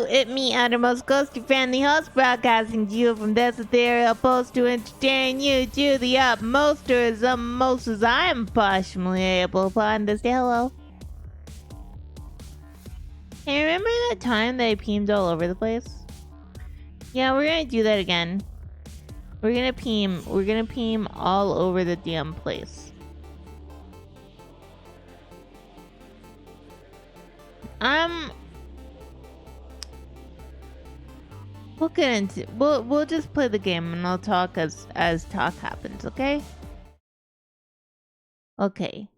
It me, Outermost Ghostie Friendly Host, broadcasting to you from this ethereal post to entertain you to the utmost, or as most as I am partially able upon this. Hello. Hey, remember that time that I peamed all over the place? Yeah, we're gonna do that again. We're gonna peam all over the damn place. We'll get into we'll just play the game and I'll talk as talk happens, okay? Okay.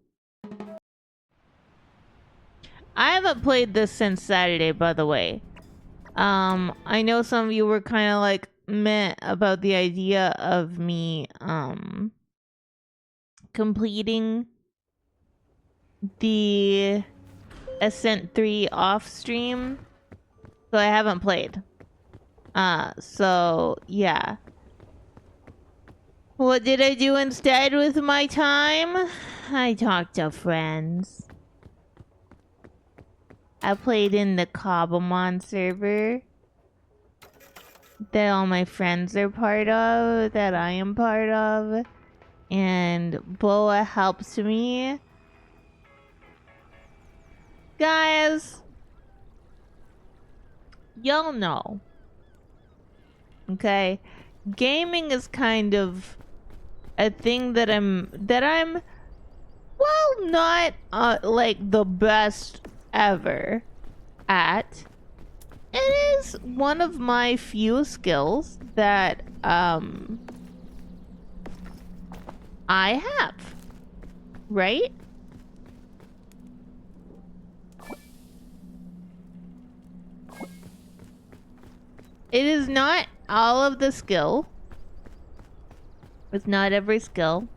I haven't played this since Saturday, by the way. I know some of you were kind of like meh about the idea of me completing the Ascent 3 off stream. So I haven't played. So yeah. What did I do instead with my time? I talked to friends. I played in the Cobblemon server that all my friends are part of, that I am part of, and Boa helps me. Guys, y'all know, okay, gaming is kind of a thing that I'm well, not like the best ever at. It is one of my few skills that I have, right? It is not all of the skill. It's not every skill.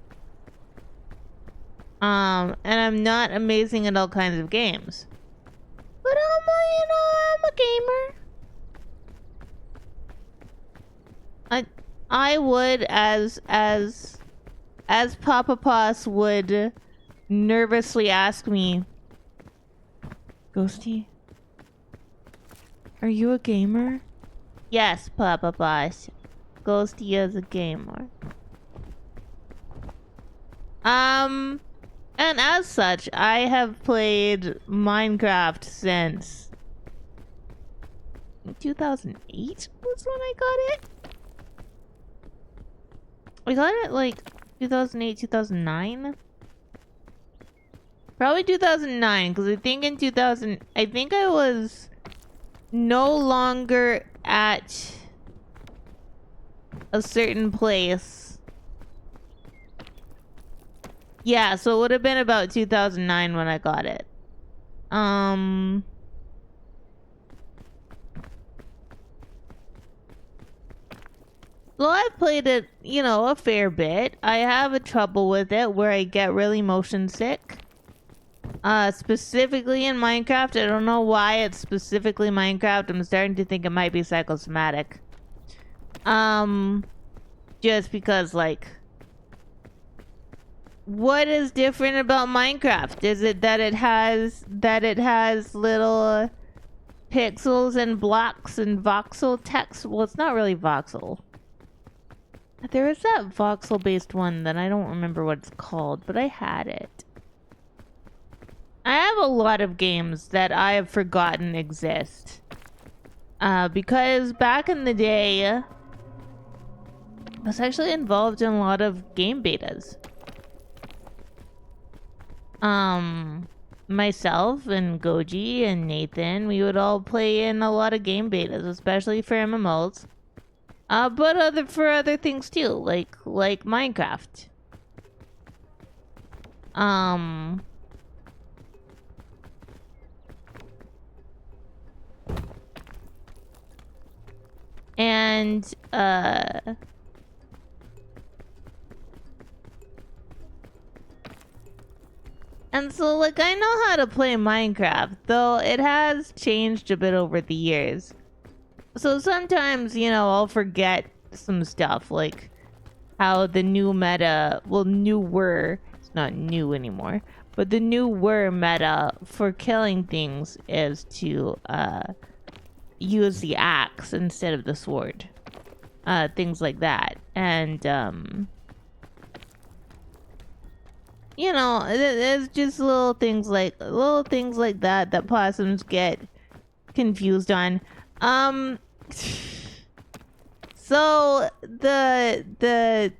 And I'm not amazing at all kinds of games. But I'm a gamer. I would, as Papa Poss would nervously ask me, Ghostie, are you a gamer? Yes, Papa Poss. Ghostie is a gamer. And as such, I have played Minecraft since 2008 was when I got it. I got it like 2008, 2009. Probably 2009, because I think in 2000, I think I was no longer at a certain place. Yeah, so it would have been about 2009 when I got it. Well, I've played it, you know, a fair bit. I have a trouble with it where I get really motion sick. Specifically in Minecraft. I don't know why it's specifically Minecraft. I'm starting to think it might be psychosomatic. Just because, like, what is different about Minecraft? Is it that it has little pixels and blocks and voxel text? Well, it's not really voxel. There is that voxel based one that I don't remember what it's called, but I had it. I have a lot of games that I have forgotten exist. Because back in the day, I was actually involved in a lot of game betas. Myself and Goji and Nathan, we would all play in a lot of game betas, especially for MMOs. But for other things too, like Minecraft. And so, like, I know how to play Minecraft, though it has changed a bit over the years. So sometimes, you know, I'll forget some stuff, like how the new meta, well, newer, it's not new anymore, but the newer meta for killing things is to, use the axe instead of the sword. Things like that. And, you know, there's just little things like that that possums get confused on. So the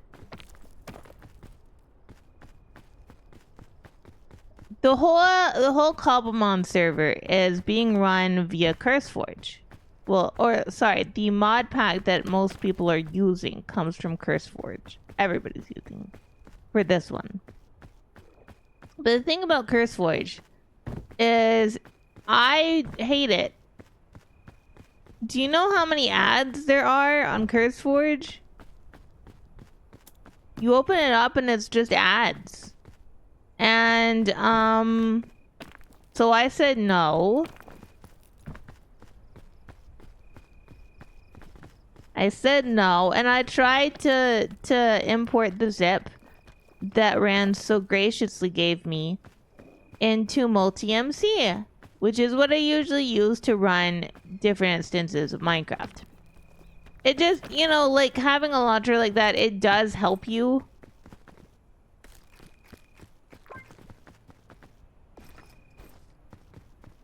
whole Cobblemon server is being run via CurseForge. Well, or sorry, the mod pack that most people are using comes from CurseForge. Everybody's using for this one. But the thing about CurseForge is I hate it. Do you know how many ads there are on CurseForge? You open it up and it's just ads. And, so I said no. I said no, and I tried to import the zip that Rand so graciously gave me into multi-MC, which is what I usually use to run different instances of Minecraft. It just, you know, like having a launcher like that, it does help you.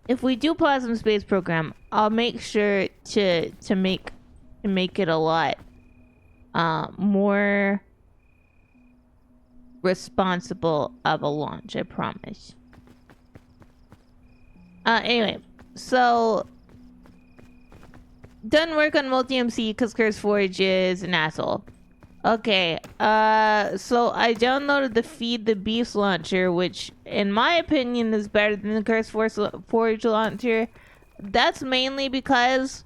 If we do Plasma Space program, I'll make sure to make it a lot more responsible of a launch, I promise. Anyway, so done work on multi-MC because CurseForge is an asshole. Okay, so I downloaded the Feed the Beast launcher, which in my opinion is better than the CurseForge launcher. That's mainly because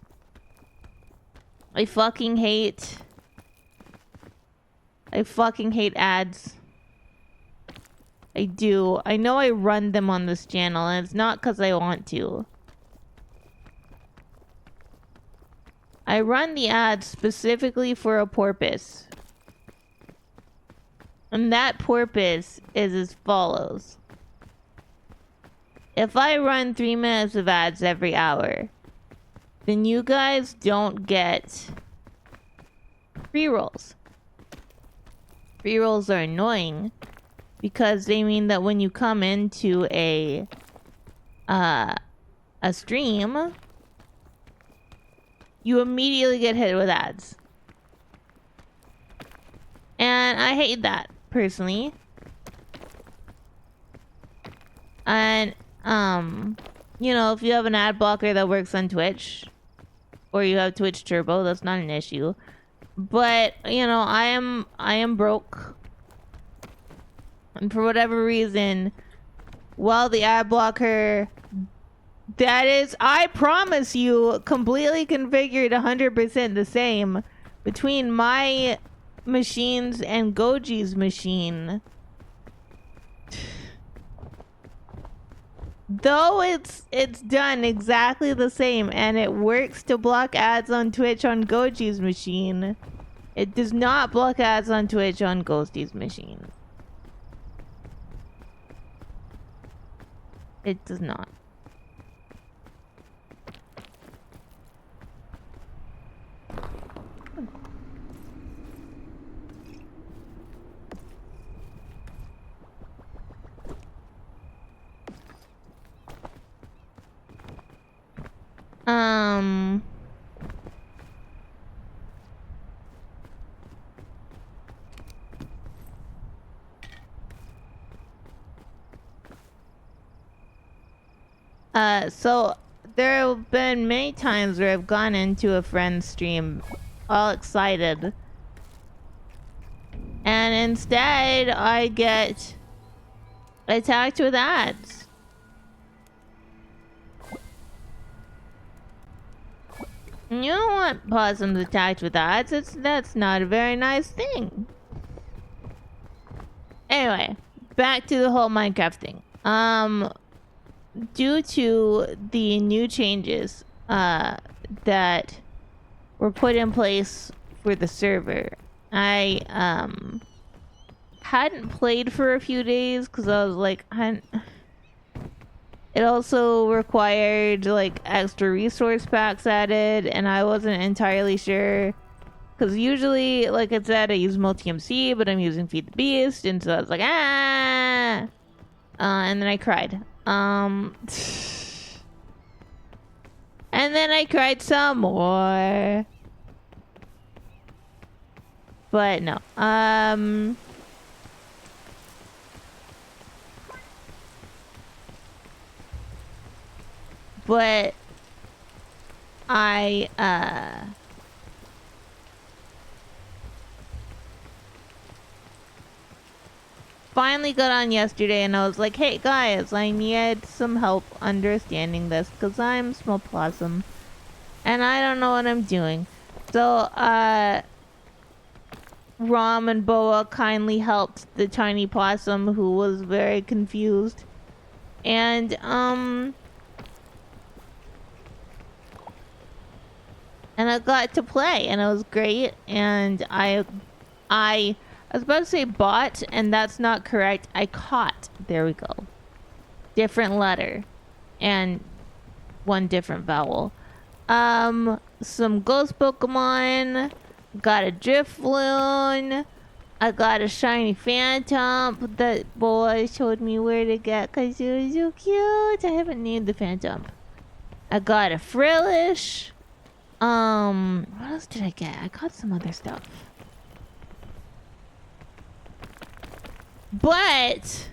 I fucking hate ads. I do. I know I run them on this channel, and it's not because I want to. I run the ads specifically for a purpose. And that purpose is as follows. If I run 3 minutes of ads every hour, then you guys don't get pre-rolls. Pre-rolls are annoying because they mean that when you come into a stream, you immediately get hit with ads. And I hate that, personally. And, you know, if you have an ad blocker that works on Twitch, or you have Twitch Turbo, that's not an issue. But, you know, I am broke. And for whatever reason, while the ad blocker that is, I promise you, completely configured 100% the same between my machines and Goji's machine, though it's done exactly the same and it works to block ads on Twitch on Goji's machine, it does not block ads on Twitch on Ghostie's machine. It does not. So there have been many times where I've gone into a friend's stream all excited, and instead I get attacked with ads. You don't want possums attacked with ads. That's not a very nice thing. Anyway, back to the whole Minecraft thing. Due to the new changes that were put in place for the server, I hadn't played for a few days because I was like, It also required like extra resource packs added, and I wasn't entirely sure. Because usually, like it said, I use multi-MC, but I'm using Feed the Beast, and so I was like, ah! And then I cried. And then I cried some more. But no. But I, finally got on yesterday and I was like, hey guys, I need some help understanding this because I'm small possum and I don't know what I'm doing. So, Rom and Boa kindly helped the tiny possum who was very confused. And, and I got to play and it was great. And I was about to say bought, and that's not correct. I caught. There we go. Different letter. And one different vowel. Some ghost Pokemon. Got a Drifloon. I got a shiny Phantom that boy showed me where to get because it was so cute. I haven't named the Phantom. I got a Frillish. What else did I get? I got some other stuff. But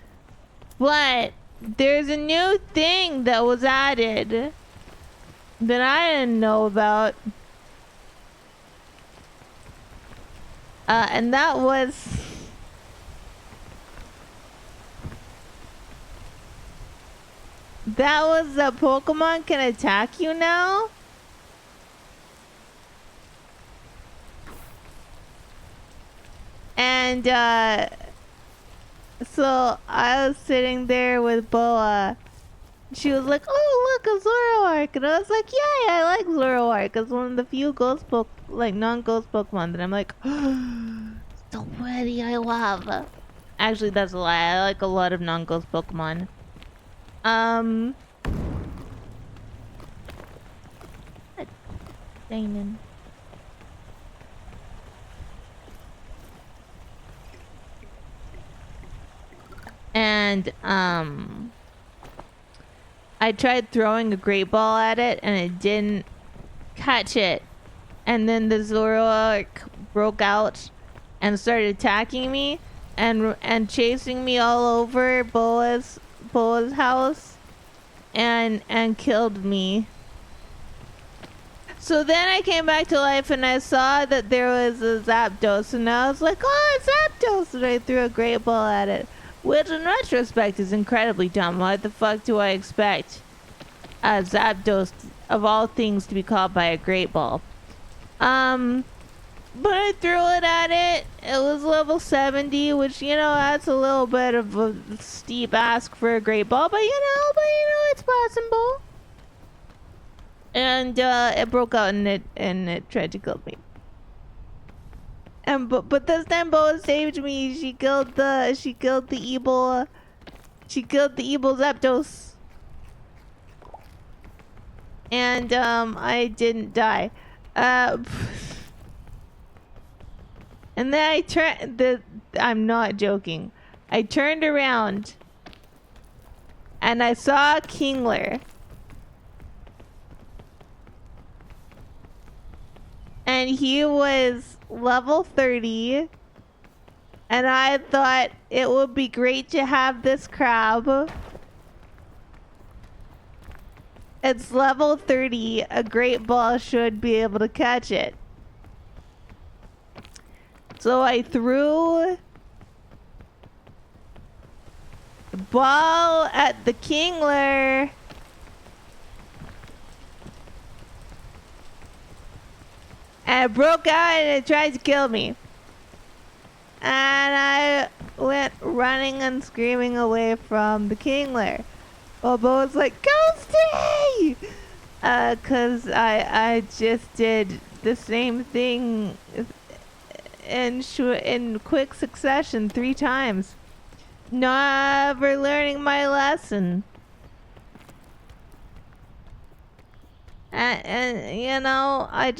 there's a new thing that was added that I didn't know about. And that was that Pokemon can attack you now. And so I was sitting there with Boa. She was like, "Oh, look, a Zoroark," and I was like, "Yay, I like Zoroark." It's one of the few non-ghost Pokemon that I'm like, so pretty. I love. Actually, that's a lie. I like a lot of non-ghost Pokemon. Damon. And I tried throwing a great ball at it and it didn't catch it. And then the Zoroark broke out and started attacking me and chasing me all over Boa's house and killed me. So then I came back to life and I saw that there was a Zapdos and I was like, oh, it's Zapdos, and I threw a great ball at it. Which in retrospect is incredibly dumb. What the fuck do I expect a Zapdos of all things to be caught by a great ball? But I threw it at it. It was level 70, which, you know, that's a little bit of a steep ask for a great ball, but you know, it's possible. And it broke out and it tried to kill me. And but this time Boa saved me. She killed the evil Zapdos. And I didn't die. And then I'm not joking. I turned around and I saw a Kingler. And he was level 30. And I thought it would be great to have this crab. It's level 30. A great ball should be able to catch it. So I threw the ball at the Kingler. And it broke out and it tried to kill me. And I went running and screaming away from the Kingler. Well, Bo was like, Ghostie! Cause I just did the same thing in quick succession 3 times. Never learning my lesson. And you know, I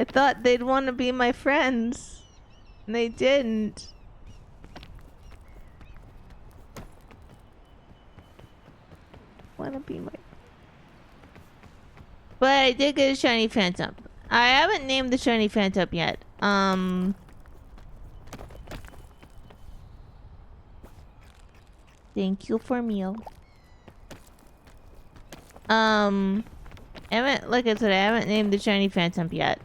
thought they'd want to be my friends. And they didn't. Want to be my... But I did get a shiny phantom. I haven't named the shiny phantom yet. Thank you for meal. I haven't, like I said, I haven't named the shiny phantom yet.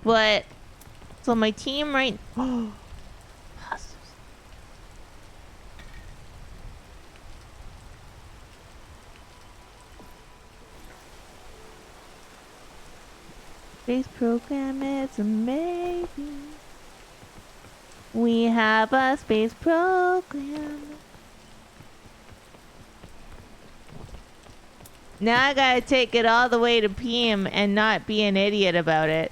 But so my team right. Space program is amazing. We have a space program. Now I gotta take it all the way to Peam and not be an idiot about it.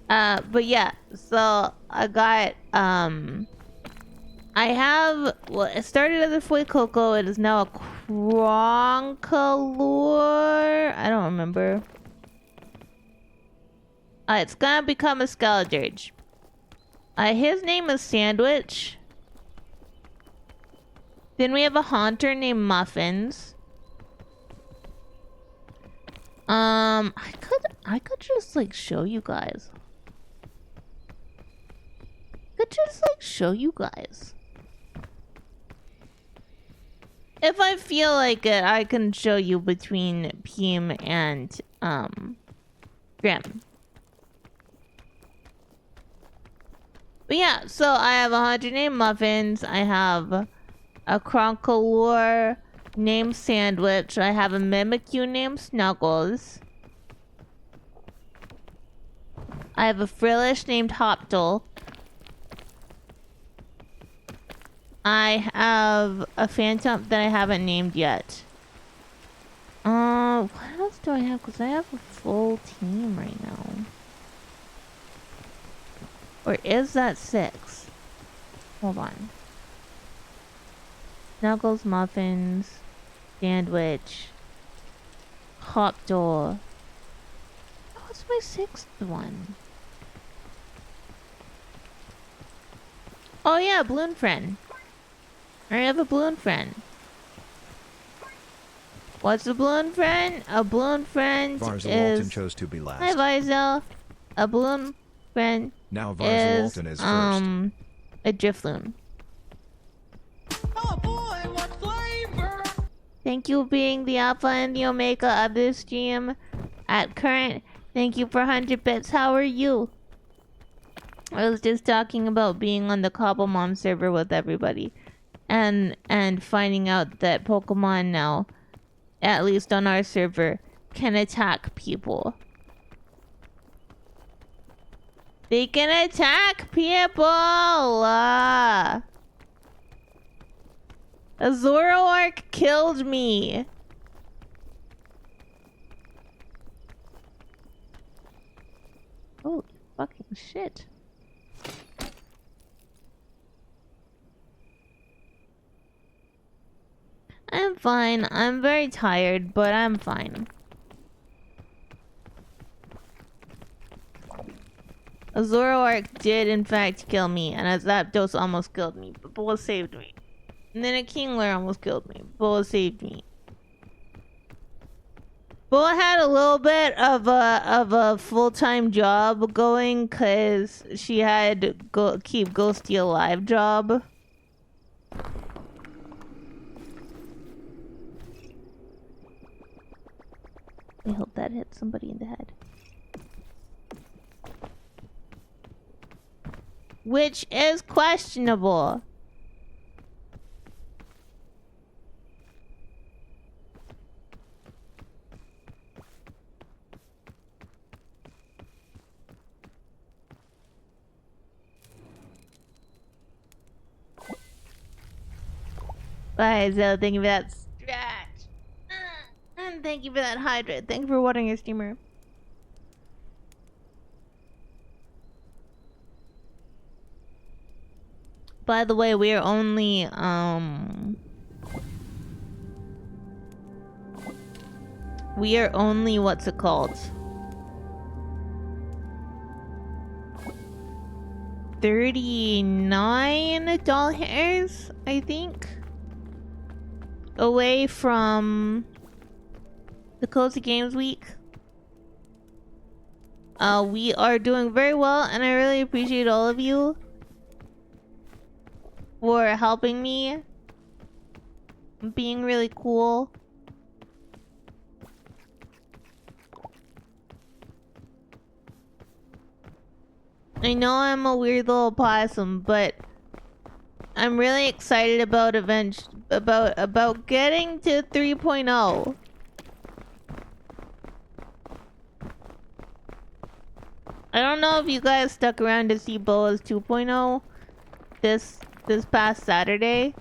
But yeah, so I got, I have, well, it started as a Fuecoco, it is now a Cronkalure. I don't remember. It's gonna become a Skeledirge. His name is Sandwich. Then we have a Haunter named Muffins. I could just like show you guys. If I feel like it, I can show you between Peam and Grim. But yeah, so I have a Haunter named Muffins. I have a Cronkalure named Sandwich. I have a Mimikyu named Snuggles. I have a Frillish named Hoptle. I have a Phantom that I haven't named yet. What else do I have? Because I have a full team right now. Or is that 6? Hold on. Snuggles, Muffins, Sandwich, Hopdole. What's my 6th one? Oh yeah, Balloon Friend. I have a Balloon Friend. What's a Balloon Friend? A Balloon Friend Varzel is... Walton chose to be last. Hi Varzel. A Balloon Friend now Varzel Walton is first. A Drifloon. Oh boy, what flavor! Thank you for being the alpha and the omega of this stream. At current, thank you for 100 bits. How are you? I was just talking about being on the Cobblemon server with everybody. And finding out that Pokemon now, at least on our server, can attack people. They can attack people! A Zoroark killed me! Oh, fucking shit. I'm fine. I'm very tired, but I'm fine. A Zoroark did in fact kill me, and a Zapdos almost killed me, but Bull saved me. And then a Kingler almost killed me. Bull saved me. Bull had a little bit of a full-time job going, cause she had to keep Ghostie alive job. I hope that hit somebody in the head. Which is questionable. Bye, Zo. Thank you for that stretch. And thank you for that hydrate. Thank you for watering your streamer. By the way, we are only what's it called? $39, I think, away from the Cozy Games Week. We are doing very well, and I really appreciate all of you for helping me, being really cool. I know I'm a weird little possum, but I'm really excited about about getting to 3.0. I don't know if you guys stuck around to see Boa's 2.0 this past Saturday,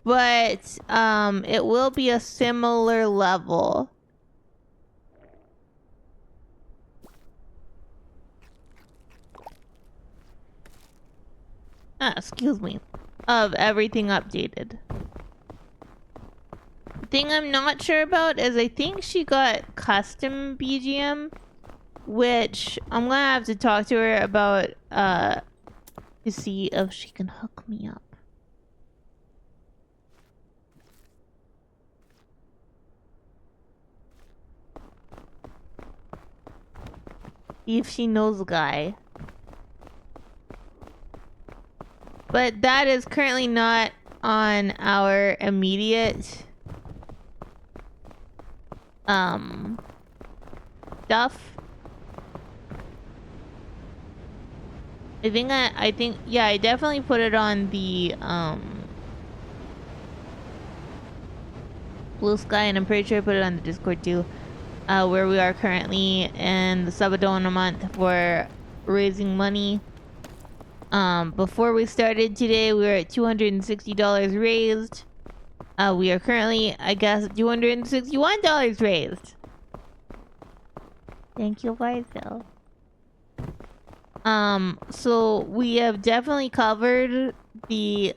but it will be a similar level. Excuse me, of everything updated. The thing I'm not sure about is I think she got custom BGM, which I'm gonna have to talk to her about to see if she can hook me up. See if she knows a guy. But that is currently not on our immediate stuff. I think yeah, I definitely put it on the Blue Sky, and I'm pretty sure I put it on the Discord too, where we are currently in the Sabadon a month for raising money. Before we started today, we were at $260 raised. We are currently, I guess, $261 raised. Thank you, Vizel. So we have definitely covered the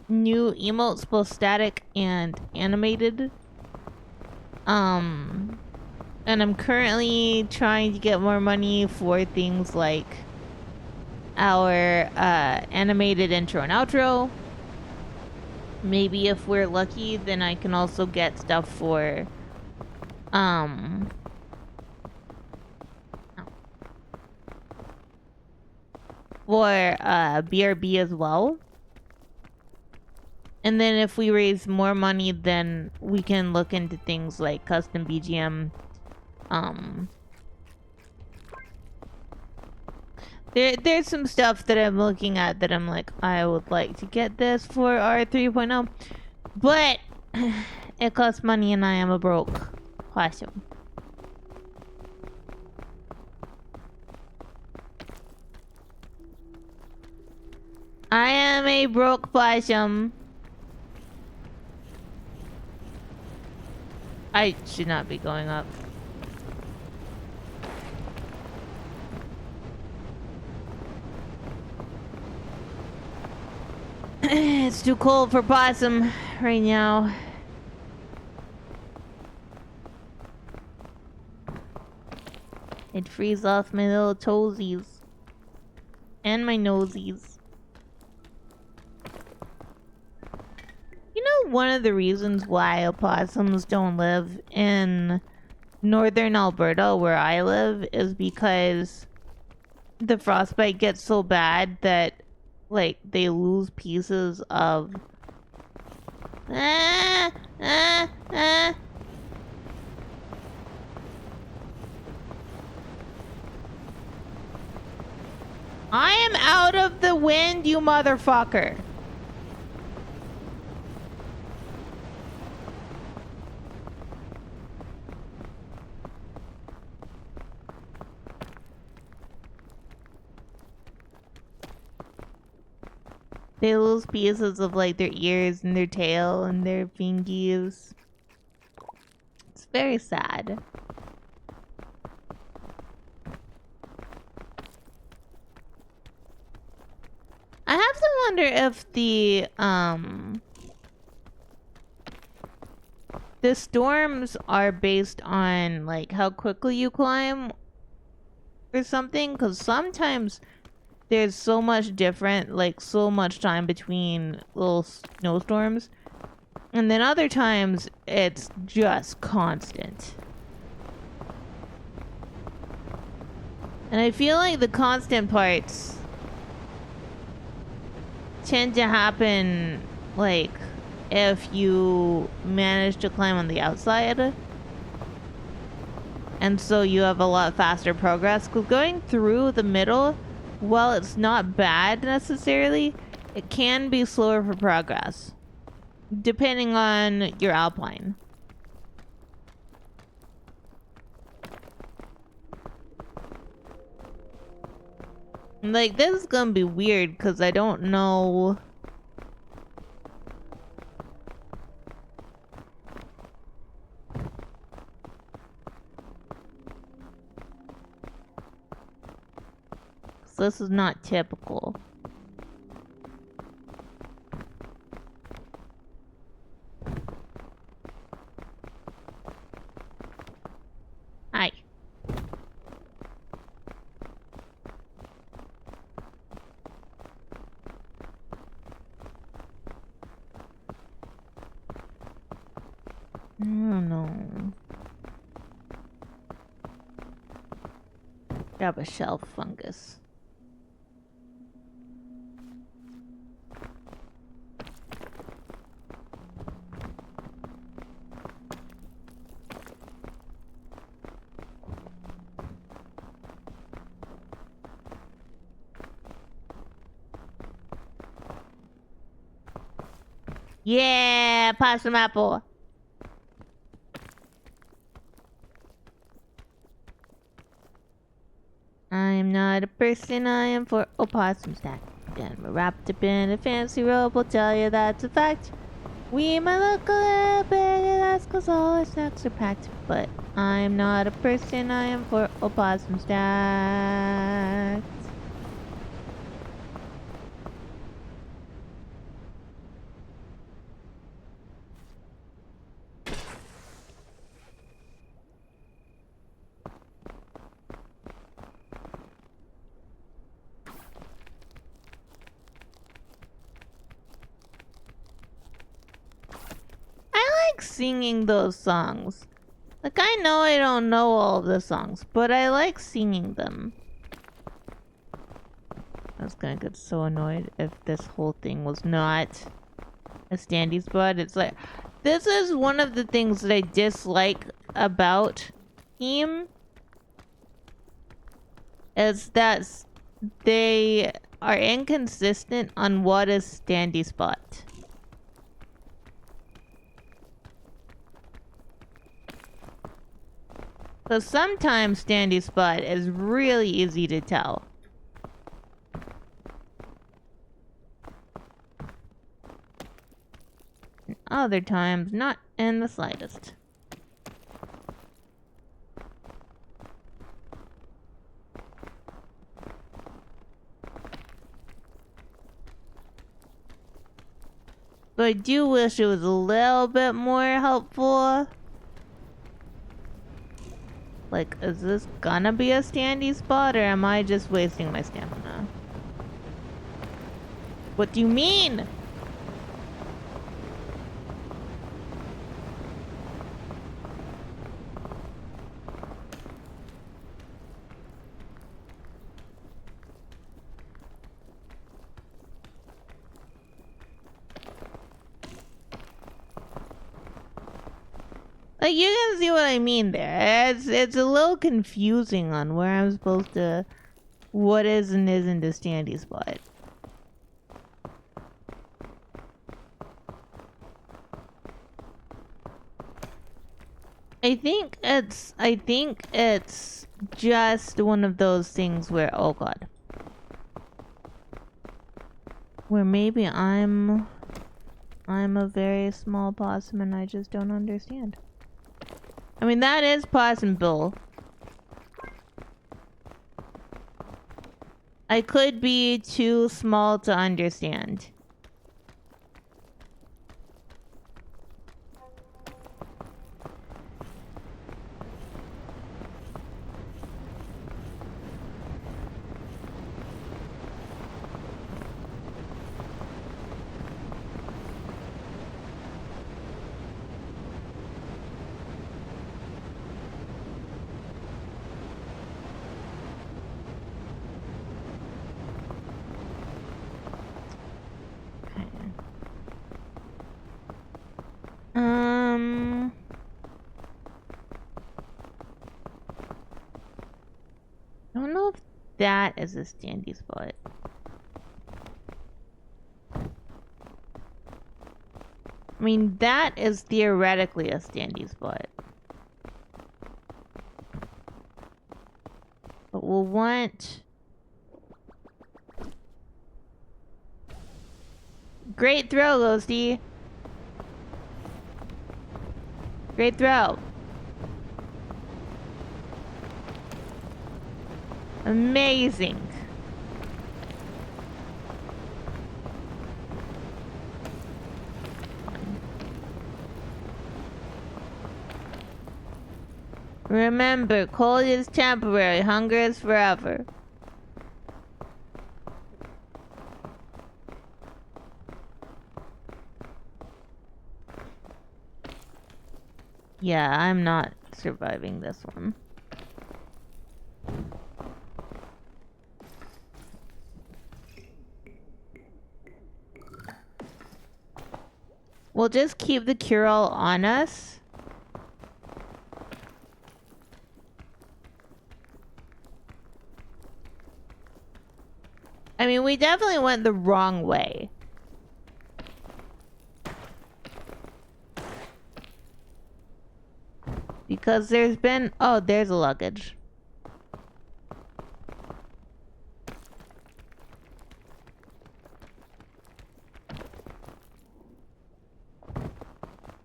new emotes, both static and animated. And I'm currently trying to get more money for things like our animated intro and outro. Maybe if we're lucky, then I can also get stuff for BRB as well. And then if we raise more money, then we can look into things like custom BGM. There's some stuff that I'm looking at that I'm like, I would like to get this for our 3.0, but it costs money and I am a broke possum. I am a broke possum. I should not be going up. It's too cold for possum right now. It frees off my little toesies. And my nosies. You know, one of the reasons why opossums don't live in northern Alberta, where I live, is because the frostbite gets so bad that, like, they lose pieces of... I am out of the wind, you motherfucker. They lose pieces of, like, their ears and their tail and their fingies. It's very sad. wonder if the storms are based on like how quickly you climb or something, because sometimes there's so much different, like so much time between little snowstorms, and then other times it's just constant. And I feel like the constant parts tend to happen like if you manage to climb on the outside, and so you have a lot faster progress. Because going through the middle, while it's not bad necessarily, it can be slower for progress depending on your alpine. Like, this is gonna be weird because I don't know. So this is not typical. Hi. I don't know. Grab a shelf fungus. Yeah, possum apple. I am not a person, I am for opossum stack. And we're wrapped up in a fancy robe, we'll tell you that's a fact. We might look a little bit, and that's cause all our snacks are packed. But I am not a person, I am for opossum stack. Singing those songs. Like, I know I don't know all of the songs, but I like singing them. I was gonna get so annoyed if this whole thing was not a standy spot. It's like, this is one of the things that I dislike about Peam, is that they are inconsistent on what is standy spot. So sometimes standy spot is really easy to tell. And other times, not in the slightest. So I do wish it was a little bit more helpful. Like, is this gonna be a standy spot, or am I just wasting my stamina? What do you mean? Like, you can see what I mean there. It's a little confusing on where I'm supposed to... what is and isn't a standy spot. I think it's just one of those things where, oh god. Where maybe I'm a very small possum and I just don't understand. I mean, that is possible. I could be too small to understand. I don't know if that is a standy spot. I mean, that is theoretically a standy spot. But we'll want... Great throw, Ghostie. Great throw. Amazing. Remember, cold is temporary, hunger is forever. Yeah, I'm not surviving this one. We'll just keep the cure-all on us. I mean, we definitely went the wrong way. Because there's been... Oh, there's a luggage.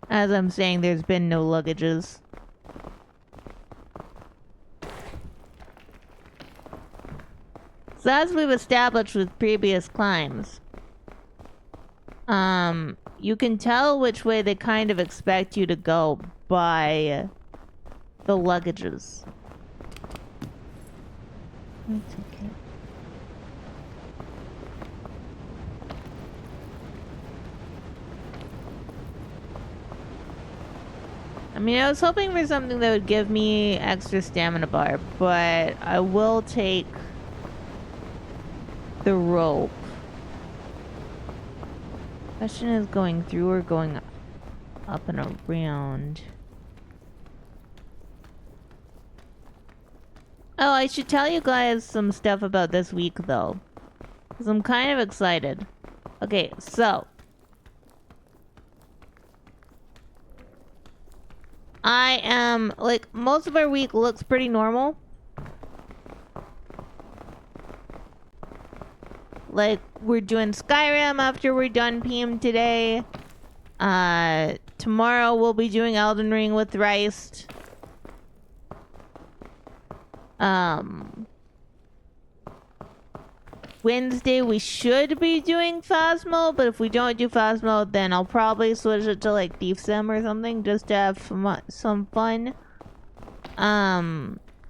As I'm saying, there's been no luggages. So as we've established with previous climbs, you can tell which way they kind of expect you to go by the luggages. That's okay. I mean, I was hoping for something that would give me extra stamina bar, but I will take the rope. Question is going through or going up and around. Oh, I should tell you guys some stuff about this week, though. Because I'm kind of excited. Okay, so. I am, like, most of our week looks pretty normal. Like, we're doing Skyrim after we're done Peam today. Tomorrow we'll be doing Elden Ring with Rice. Wednesday we should be doing Phasmo, but if we don't do Phasmo, then I'll probably switch it to like Thief Sim or something just to have some fun.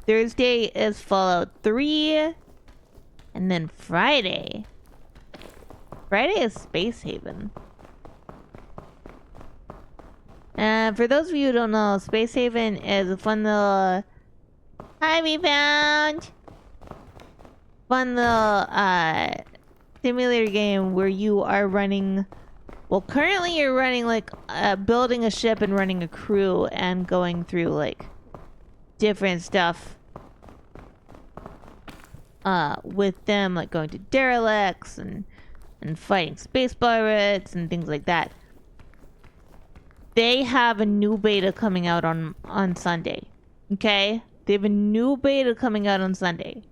Thursday is Fallout 3, and then Friday is Space Haven. And for those of you who don't know, Space Haven is a fun little... Hi, we found! Fun little simulator game where you are running... Well, currently you're running like building a ship and running a crew and going through like different stuff with them, like going to derelicts and fighting space pirates and things like that. They have a new beta coming out on Sunday. Okay? They have a new beta coming out on Sunday.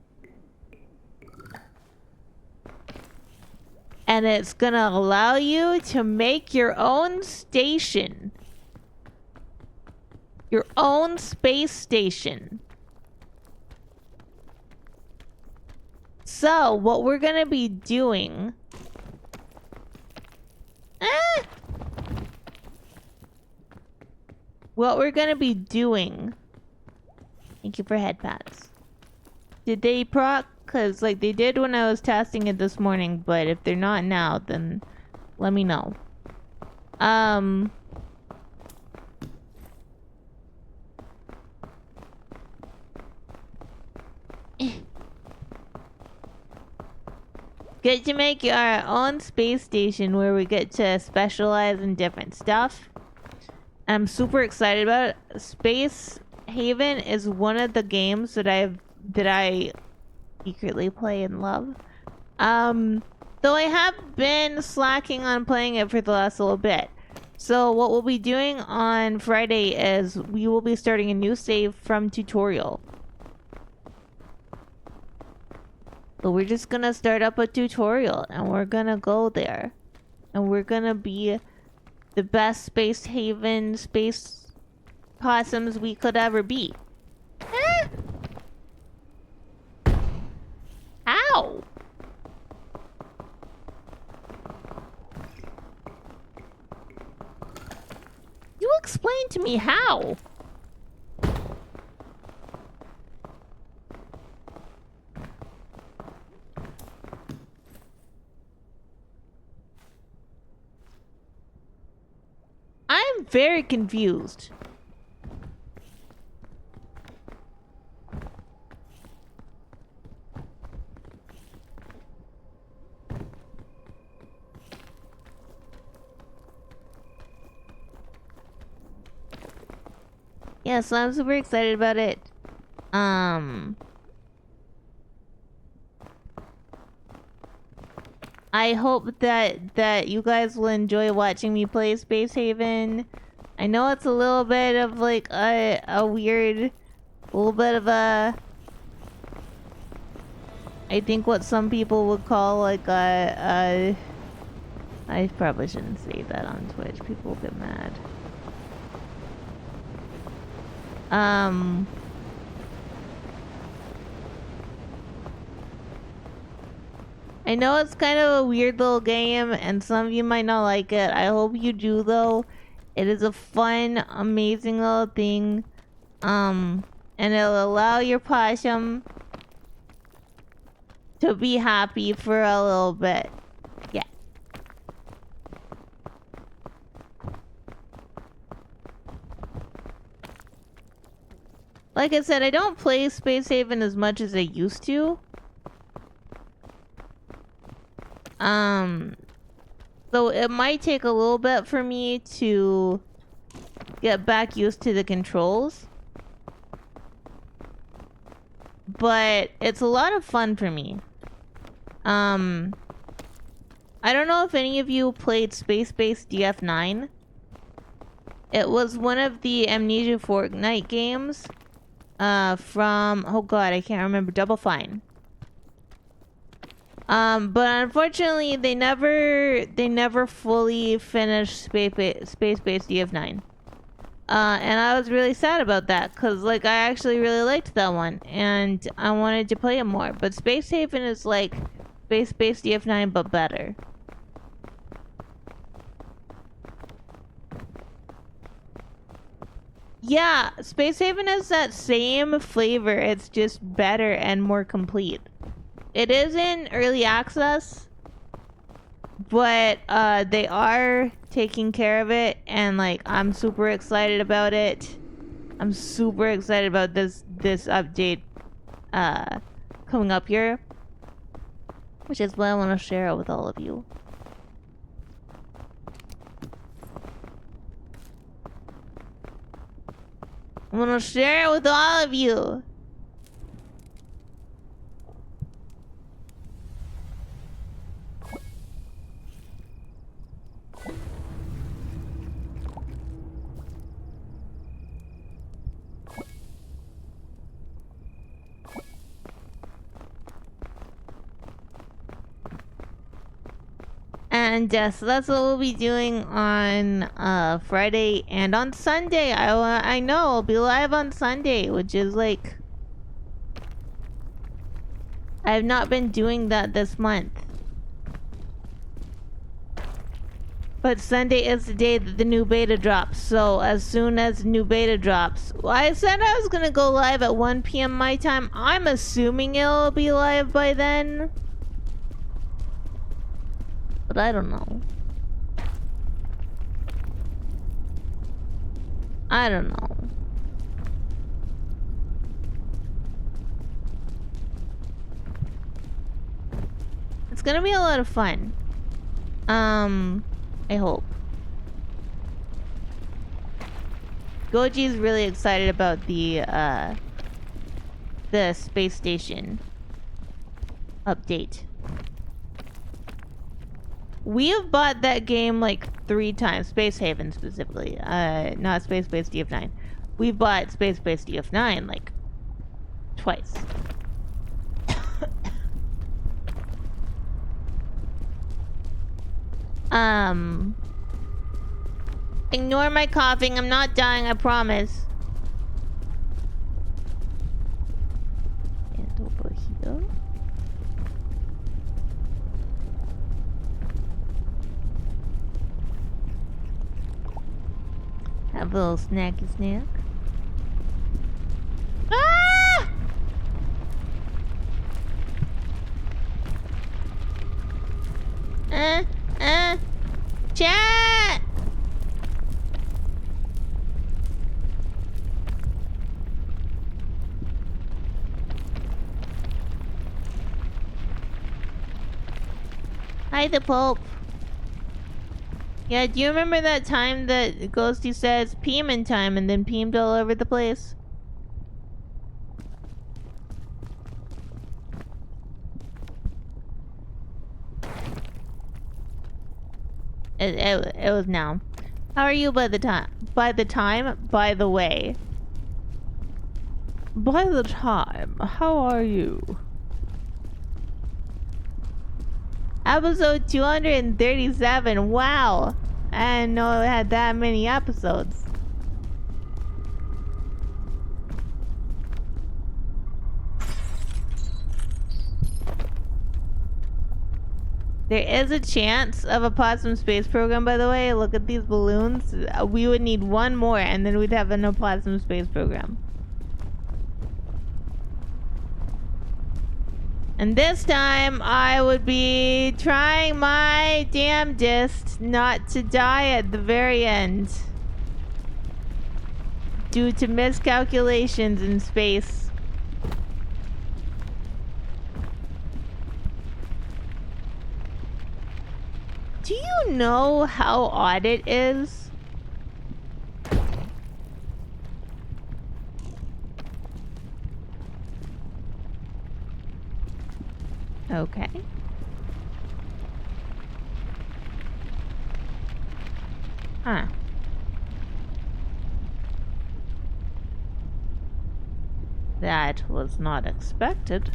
And it's gonna allow you to make your own station. Your own space station. So, what we're gonna be doing... What we're gonna be doing... Thank you for head pats. Did they proc? Because, like, they did when I was testing it this morning, but if they're not now, then let me know. Get to make our own space station where we get to specialize in different stuff. I'm super excited about it. Space Haven is one of the games that I secretly play and love. Though I have been slacking on playing it for the last little bit. So what we'll be doing on Friday is we will be starting a new save from tutorial. So we're just gonna start up a tutorial and we're gonna go there. And we're gonna be the best Space Haven space possums we could ever be. Ow! You explain to me how. I'm very confused. Yeah, so I'm super excited about it. I hope that you guys will enjoy watching me play Space Haven. I know it's a little bit of like a weird, little bit of a, I think what some people would call like a I probably shouldn't say that on Twitch. People will get mad. I know it's kind of a weird little game and some of you might not like it. I hope you do though. It is a fun, amazing little thing. And it'll allow your possum to be happy for a little bit. Yeah. Like I said, I don't play Space Haven as much as I used to. So it might take a little bit for me to get back used to the controls. But it's a lot of fun for me. I don't know if any of you played Space Base DF9. It was one of the Amnesia Fortnite games from, oh god, I can't remember, Double Fine. But unfortunately, they never fully finished Space Base DF9. And I was really sad about that, cause like I actually really liked that one, and I wanted to play it more. But Space Haven is like Space Base DF9, but better. Yeah, Space Haven has that same flavor. It's just better and more complete. It is in early access, but they are taking care of it, and like I'm super excited about it. I'm super excited about this update coming up here, which is why I want to share it with all of you. I want to share it with all of you. And so that's what we'll be doing on Friday and on Sunday. I know I'll be live on Sunday, which is like I have not been doing that this month. But Sunday is the day that the new beta drops, so as soon as the new beta drops... Well, I said I was gonna go live at 1 PM my time. I'm assuming it'll be live by then. But I don't know. I don't know. It's gonna be a lot of fun. I hope. Goji is really excited about the space station update. We have bought that game like 3 times. Space Haven specifically. Not Space Base DF9. We've bought Space Base DF9 like twice. Ignore my coughing. I'm not dying, I promise. And over here. Have a little snacky snack. Ah! Chat! Hi, the Pope. Yeah, do you remember that time that Ghostie says Peam in time and then Peamed all over the place? It was now. How are you by the time? By the way. By the time, how are you? Episode 237. Wow. I didn't know it had that many episodes. There is a chance of a Possum Space Program, by the way. Look at these balloons. We would need one more and then we'd have an Opossum Space Program. And this time, I would be trying my damnedest not to die at the very end. Due to miscalculations in space. Do you know how odd it is? Okay. Huh. That was not expected.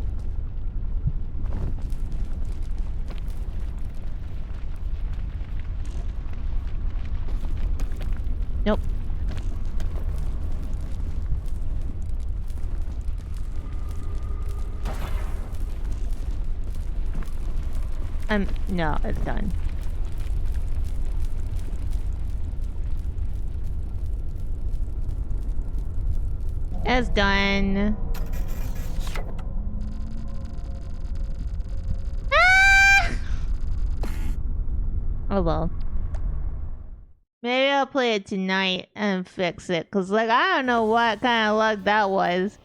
Nope. No, it's done. It's done. Ah! Oh well. Maybe I'll play it tonight and fix it. Cause like, I don't know what kind of luck that was.